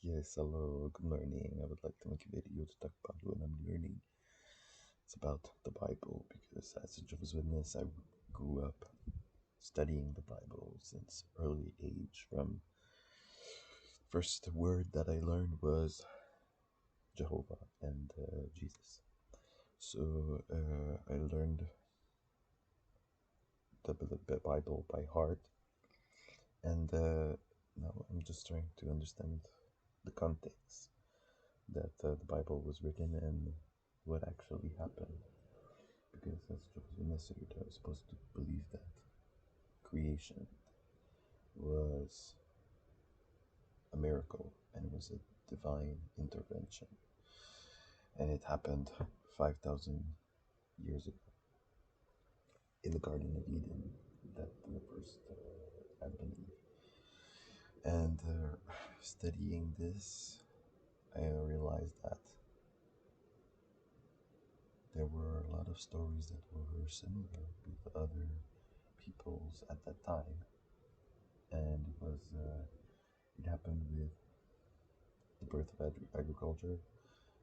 Yes, hello, good morning. I would like to make a video to talk about what I'm learning. It's about the Bible because, as a Jehovah's Witness, I grew up studying the Bible since early age. From first word that I learned was Jehovah and Jesus. So I learned the Bible by heart, and now I'm just trying to understand the context that the Bible was written and what actually happened. Because as Jehovah's Witness, you're supposed to believe that creation was a miracle and it was a divine intervention, and it happened 5,000 years ago in the Garden of Eden. That the first, I believe. And studying this, I realized that there were a lot of stories that were similar with other peoples at that time, and it happened with the birth of agriculture,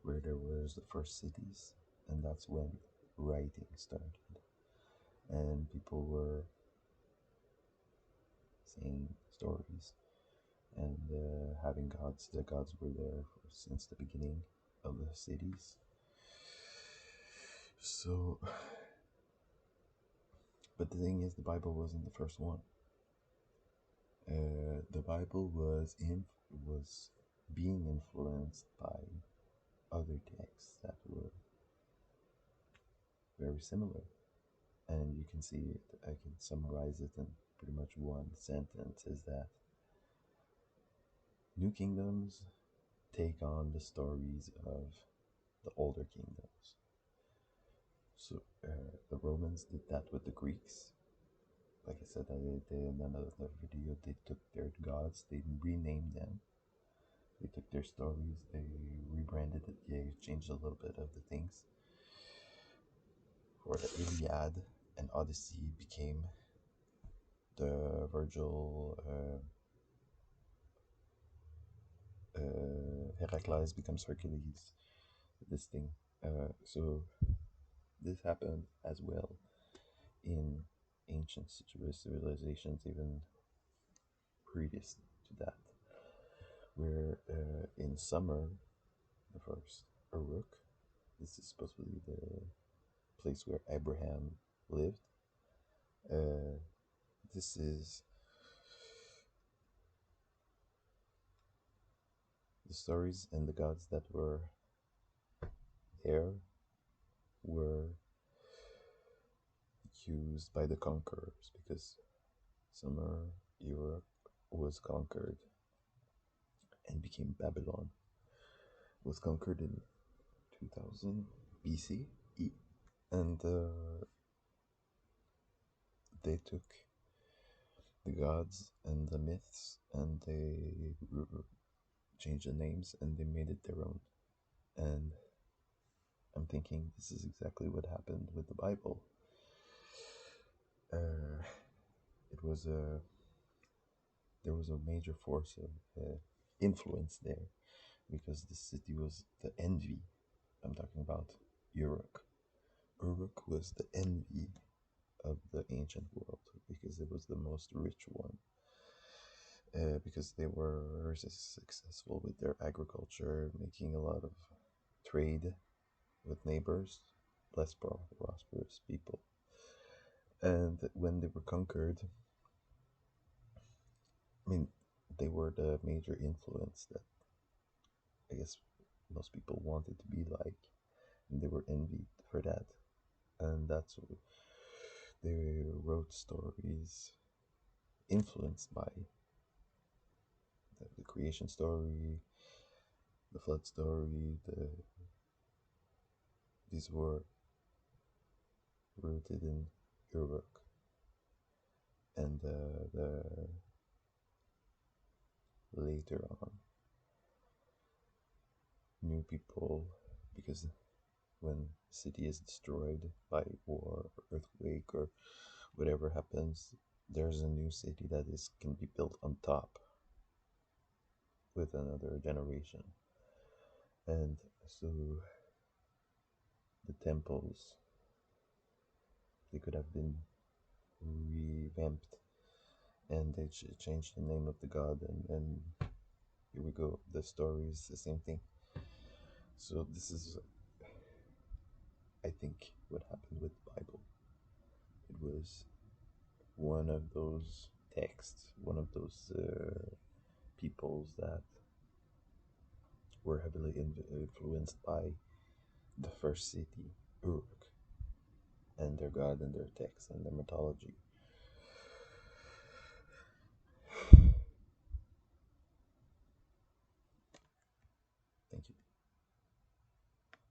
where there was the first cities, and that's when writing started, and people were saying stories and having gods. The gods were there since the beginning of the cities. So, but the thing is, the Bible wasn't the first one. The Bible was being influenced by other texts that were very similar, and you can see it. I can summarize it in pretty much one sentence: is that new kingdoms take on the stories of the older kingdoms. So the Romans did that with the Greeks. Like I said, they in another video, they took their gods, they renamed them, they took their stories, they rebranded it, they changed a little bit of the things. For the Iliad and Odyssey became the Virgil, Heracles becomes Hercules, this thing. So this happened as well in ancient civilizations, even previous to that, where in summer, the first Uruk, this is supposed to be the place where Abraham lived. Uh, this is the stories and the gods that were there were used by the conquerors, because summer Uruk was conquered and became Babylon. Was conquered in 2000 BC, and they took the gods and the myths and they changed the names and they made it their own. And I'm thinking this is exactly what happened with the Bible. Uh, it was a There was a major force of influence there, because the city was the envy. I'm talking about Uruk. Uruk was the envy of the ancient world because it was the most rich one. Because they were successful with their agriculture, making a lot of trade with neighbors, less prosperous people. And when they were conquered, I mean, they were the major influence that I guess most people wanted to be like, and they were envied for that. And that's what they wrote stories influenced by the creation story, the flood story. These were rooted in Uruk, and the later on new people, because when city is destroyed by war or earthquake or whatever happens, there's a new city that can be built on top. with another generation. And so the temples, they could have been revamped, and they changed the name of the god, and here we go, the story is the same thing. So this is, I think, what happened with the Bible. It was one of those texts, one of those peoples that were heavily influenced by the first city, Uruk, and their god and their text and their mythology.